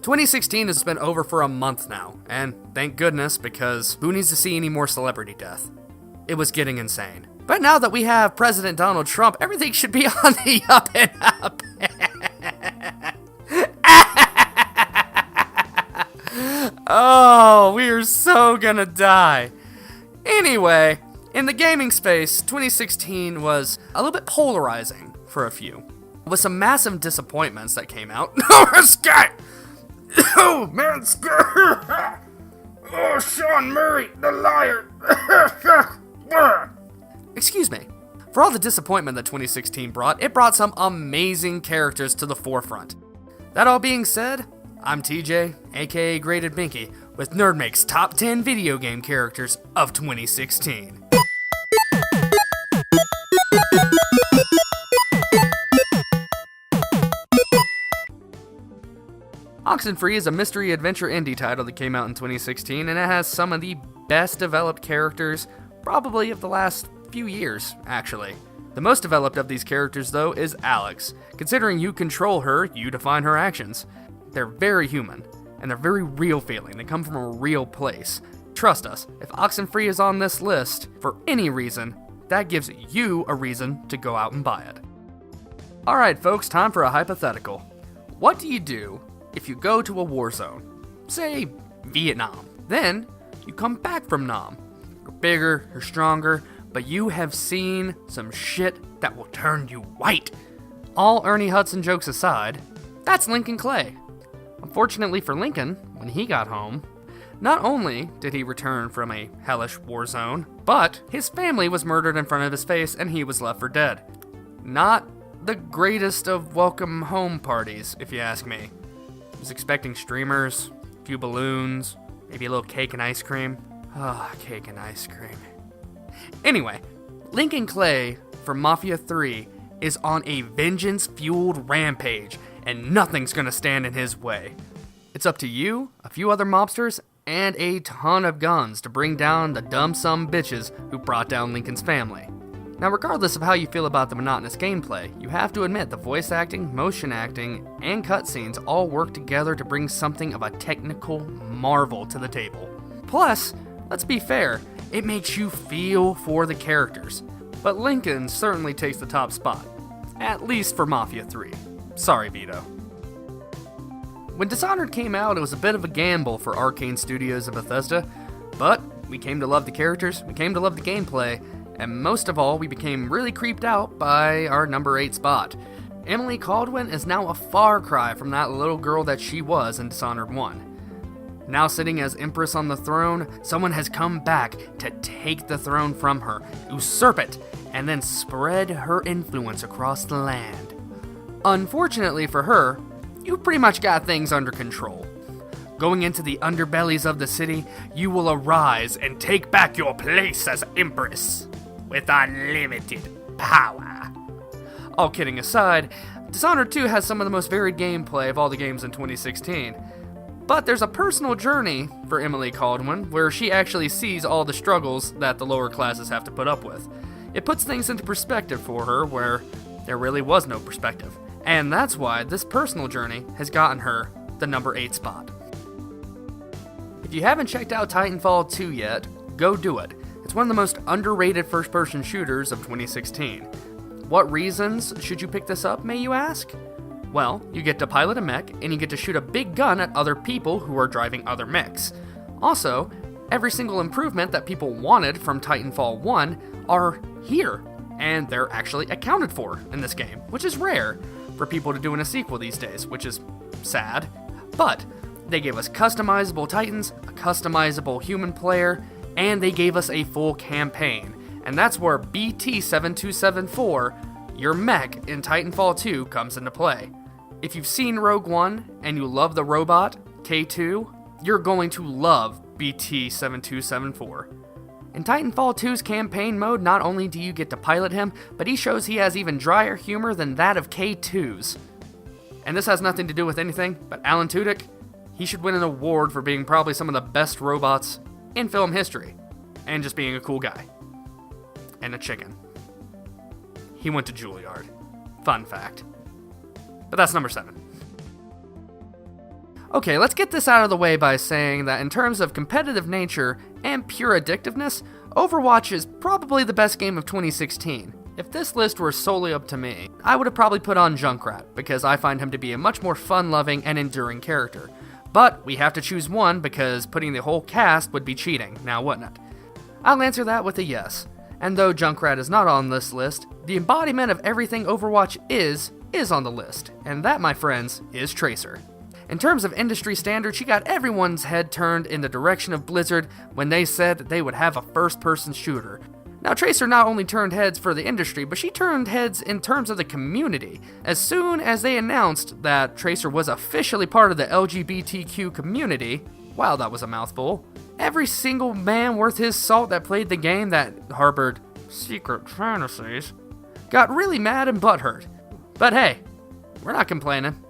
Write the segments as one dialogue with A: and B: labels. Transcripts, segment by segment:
A: 2016 has been over for a month now, and thank goodness, because who needs to see any more celebrity death? It was getting insane. But now that we have President Donald Trump, everything should be on the up and up. Oh, we are so gonna die. Anyway, in the gaming space, 2016 was a little bit polarizing for a few, with some massive disappointments that came out. Oh, Scott! Oh, man, Scott! Oh, Sean Murray, the liar! Excuse me. For all the disappointment that 2016 brought, it brought some amazing characters to the forefront. That all being said, I'm TJ, aka Graded Binky, with NerdMake's top 10 video game characters of 2016. Oxenfree is a mystery adventure indie title that came out in 2016, and it has some of the best developed characters, probably of the last few years, actually. The most developed of these characters, though, is Alex. Considering you control her, you define her actions. They're very human, and they're very real feeling. They come from a real place. Trust us, if Oxenfree is on this list, for any reason, that gives you a reason to go out and buy it. Alright folks, time for a hypothetical. What do you do if you go to a war zone? Say, Vietnam. Then, you come back from Nam. You're bigger, you're stronger, but you have seen some shit that will turn you white. All Ernie Hudson jokes aside, that's Lincoln Clay. Unfortunately for Lincoln, when he got home, not only did he return from a hellish war zone, but his family was murdered in front of his face and he was left for dead. Not the greatest of welcome home parties, if you ask me. I was expecting streamers, a few balloons, maybe a little cake and ice cream. Ah, cake and ice cream. Anyway, Lincoln Clay from Mafia III is on a vengeance-fueled rampage, and nothing's gonna stand in his way. It's up to you, a few other mobsters, and a ton of guns to bring down the dumb some bitches who brought down Lincoln's family. Now, regardless of how you feel about the monotonous gameplay, you have to admit the voice acting, motion acting, and cutscenes all work together to bring something of a technical marvel to the table. Plus, let's be fair, it makes you feel for the characters. But Lincoln certainly takes the top spot, at least for Mafia 3. Sorry, Vito. When Dishonored came out, it was a bit of a gamble for Arcane Studios and Bethesda, but we came to love the characters, we came to love the gameplay, and most of all, we became really creeped out by our number 8 spot. Emily Caldwin is now a far cry from that little girl that she was in Dishonored 1. Now sitting as Empress on the throne, someone has come back to take the throne from her, usurp it, and then spread her influence across the land. Unfortunately for her, you pretty much got things under control. Going into the underbellies of the city, you will arise and take back your place as Empress, with unlimited power. All kidding aside, Dishonored 2 has some of the most varied gameplay of all the games in 2016. But there's a personal journey for Emily Caldwin, where she actually sees all the struggles that the lower classes have to put up with. It puts things into perspective for her, where there really was no perspective. And that's why this personal journey has gotten her the number 8 spot. If you haven't checked out Titanfall 2 yet, go do it. It's one of the most underrated first-person shooters of 2016. What reasons should you pick this up, may you ask? Well, you get to pilot a mech, and you get to shoot a big gun at other people who are driving other mechs. Also, every single improvement that people wanted from Titanfall 1 are here, and they're actually accounted for in this game, which is rare for people to do in a sequel these days, which is sad. But they gave us customizable Titans, a customizable human player, and they gave us a full campaign. And that's where BT-7274, your mech in Titanfall 2, comes into play. If you've seen Rogue One and you love the robot, K2, you're going to love BT-7274. In Titanfall 2's campaign mode, not only do you get to pilot him, but he shows he has even drier humor than that of K2's. And this has nothing to do with anything, but Alan Tudyk, he should win an award for being probably some of the best robots in film history, and just being a cool guy. And a chicken. He went to Juilliard. Fun fact. But that's number 7. Okay, let's get this out of the way by saying that in terms of competitive nature and pure addictiveness, Overwatch is probably the best game of 2016. If this list were solely up to me, I would have probably put on Junkrat, because I find him to be a much more fun-loving and enduring character. But we have to choose one because putting the whole cast would be cheating, now wouldn't it? I'll answer that with a yes. And though Junkrat is not on this list, the embodiment of everything Overwatch is on the list. And that, my friends, is Tracer. In terms of industry standards, she got everyone's head turned in the direction of Blizzard when they said that they would have a first-person shooter. Now, Tracer not only turned heads for the industry, but she turned heads in terms of the community. As soon as they announced that Tracer was officially part of the LGBTQ community, wow, that was a mouthful, every single man worth his salt that played the game that harbored secret fantasies got really mad and butthurt. But hey, we're not complaining.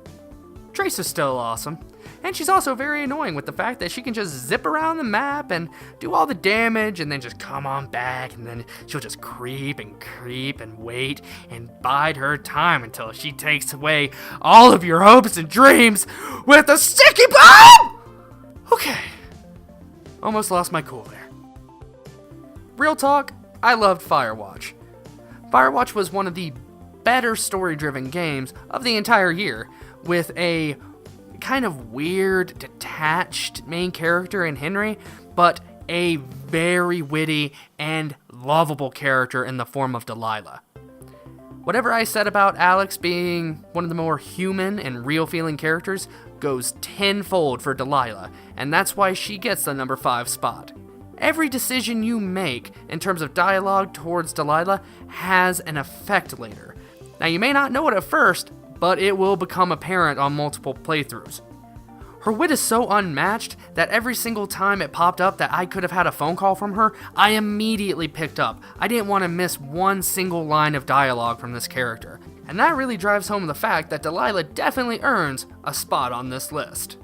A: Tracer's still awesome. And she's also very annoying with the fact that she can just zip around the map and do all the damage and then just come on back, and then she'll just creep and wait and bide her time until she takes away all of your hopes and dreams with a sticky bomb! Okay. Almost lost my cool there. Real talk, I loved Firewatch. Firewatch was one of the better story-driven games of the entire year, with a kind of weird, detached main character in Henry, but a very witty and lovable character in the form of Delilah. Whatever I said about Alex being one of the more human and real-feeling characters goes tenfold for Delilah, and that's why she gets the number 5 spot. Every decision you make in terms of dialogue towards Delilah has an effect later. Now, you may not know it at first, but it will become apparent on multiple playthroughs. Her wit is so unmatched that every single time it popped up that I could have had a phone call from her, I immediately picked up. I didn't want to miss one single line of dialogue from this character. And that really drives home the fact that Delilah definitely earns a spot on this list.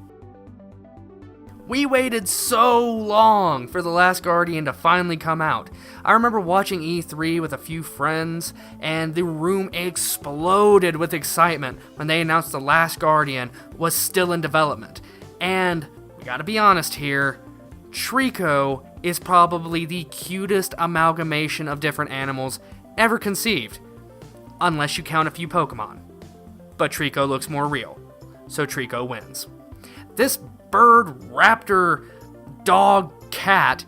A: We waited so long for The Last Guardian to finally come out. I remember watching E3 with a few friends, and the room exploded with excitement when they announced The Last Guardian was still in development. And, we gotta be honest here, Treecko is probably the cutest amalgamation of different animals ever conceived. Unless you count a few Pokemon. But Treecko looks more real, so Treecko wins. This bird, raptor, dog, cat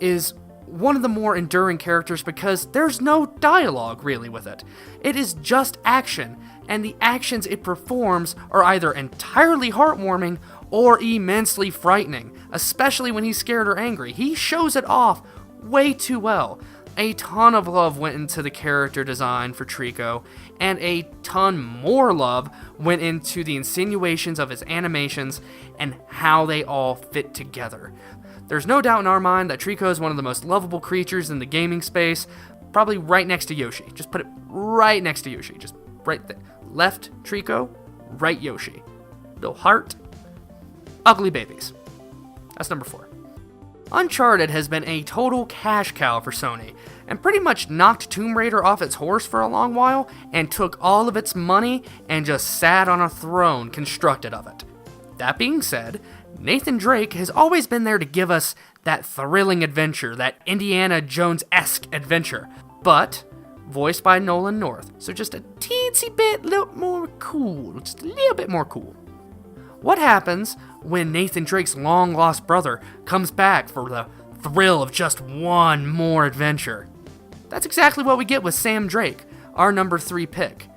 A: is one of the more enduring characters because there's no dialogue really with it. It is just action, and the actions it performs are either entirely heartwarming or immensely frightening, especially when he's scared or angry. He shows it off way too well. A ton of love went into the character design for Treecko, and a ton more love went into the insinuations of his animations and how they all fit together. There's no doubt in our mind that Treecko is one of the most lovable creatures in the gaming space, probably right next to Yoshi. Just put it right next to Yoshi, just right there. Left Treecko, right Yoshi. Little heart, ugly babies. That's number 4. Uncharted has been a total cash cow for Sony, and pretty much knocked Tomb Raider off its horse for a long while, and took all of its money and just sat on a throne constructed of it. That being said, Nathan Drake has always been there to give us that thrilling adventure, that Indiana Jones-esque adventure, but voiced by Nolan North, so just a teensy bit more cool, just a little bit more cool. What happens when Nathan Drake's long-lost brother comes back for the thrill of just one more adventure? That's exactly what we get with Sam Drake, our number 3 pick.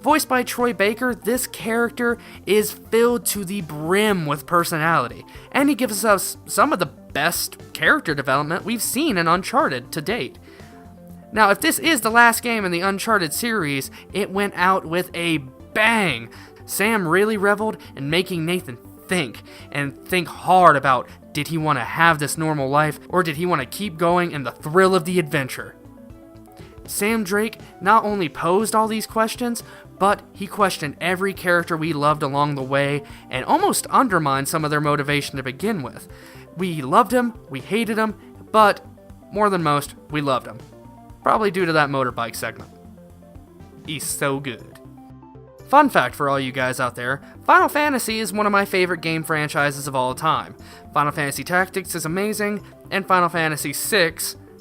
A: Voiced by Troy Baker, this character is filled to the brim with personality, and he gives us some of the best character development we've seen in Uncharted to date. Now, if this is the last game in the Uncharted series, it went out with a bang. Sam really reveled in making Nathan think, and think hard about, did he want to have this normal life, or did he want to keep going in the thrill of the adventure? Sam Drake not only posed all these questions, but he questioned every character we loved along the way, and almost undermined some of their motivation to begin with. We loved him, we hated him, but more than most, we loved him. Probably due to that motorbike segment. He's so good. Fun fact for all you guys out there, Final Fantasy is one of my favorite game franchises of all time. Final Fantasy Tactics is amazing, and Final Fantasy VI,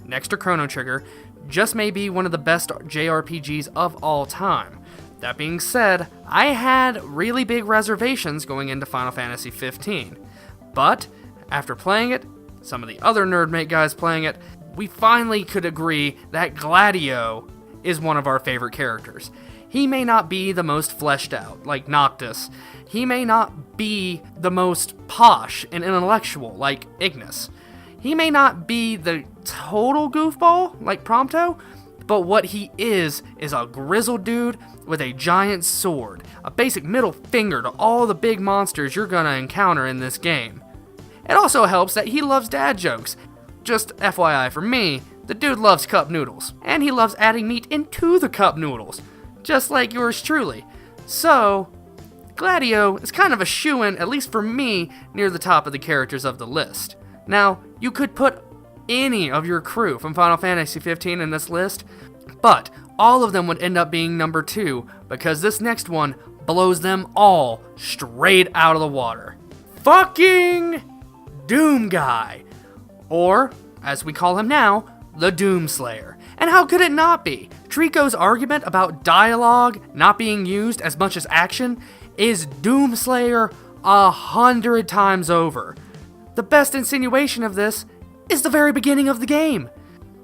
A: next to Chrono Trigger, just may be one of the best JRPGs of all time. That being said, I had really big reservations going into Final Fantasy 15, but after playing it, some of the other NerdMake guys playing it, we finally could agree that Gladio is one of our favorite characters. He may not be the most fleshed out, like Noctis. He may not be the most posh and intellectual, like Ignis. He may not be the total goofball, like Prompto, but what he is a grizzled dude with a giant sword, a basic middle finger to all the big monsters you're gonna encounter in this game. It also helps that he loves dad jokes. Just FYI for me, the dude loves cup noodles, and he loves adding meat into the cup noodles, just like yours truly. So, Gladio is kind of a shoo-in, at least for me, near the top of the characters of the list. Now, you could put any of your crew from Final Fantasy 15 in this list, but all of them would end up being number 2, because this next one blows them all straight out of the water. Fucking Doom Guy, or, as we call him now, the Doomslayer. And how could it not be? Treecko's argument about dialogue not being used as much as action is Doomslayer 100 times over. The best insinuation of this is the very beginning of the game.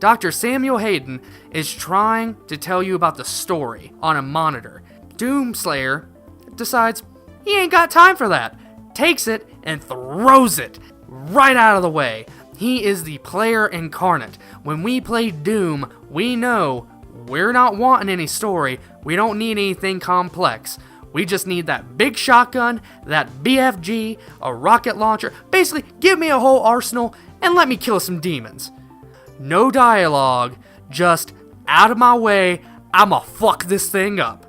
A: Dr. Samuel Hayden is trying to tell you about the story on a monitor. Doomslayer decides he ain't got time for that, takes it and throws it right out of the way. He is the player incarnate. When we play Doom, we know we're not wanting any story. We don't need anything complex. We just need that big shotgun, that BFG, a rocket launcher. Basically, give me a whole arsenal and let me kill some demons. No dialogue, just out of my way, I'ma fuck this thing up.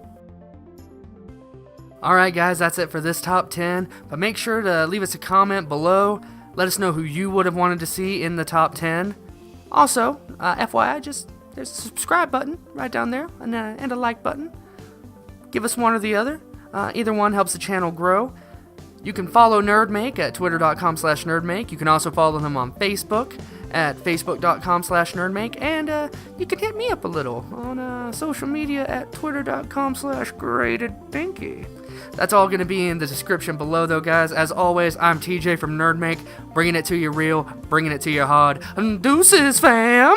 A: Alright guys, that's it for this top 10, but make sure to leave us a comment below. Let us know who you would have wanted to see in the top 10. Also, FYI, there's a subscribe button right down there, and a like button. Give us one or the other. Either one helps the channel grow. You can follow NerdMake at twitter.com/NerdMake. You can also follow them on Facebook at facebook.com/NerdMake. And you can hit me up a little on social media at twitter.com/GradedPinky. That's all going to be in the description below, though, guys. As always, I'm TJ from NerdMake, bringing it to you real, bringing it to you hard. And deuces, fam!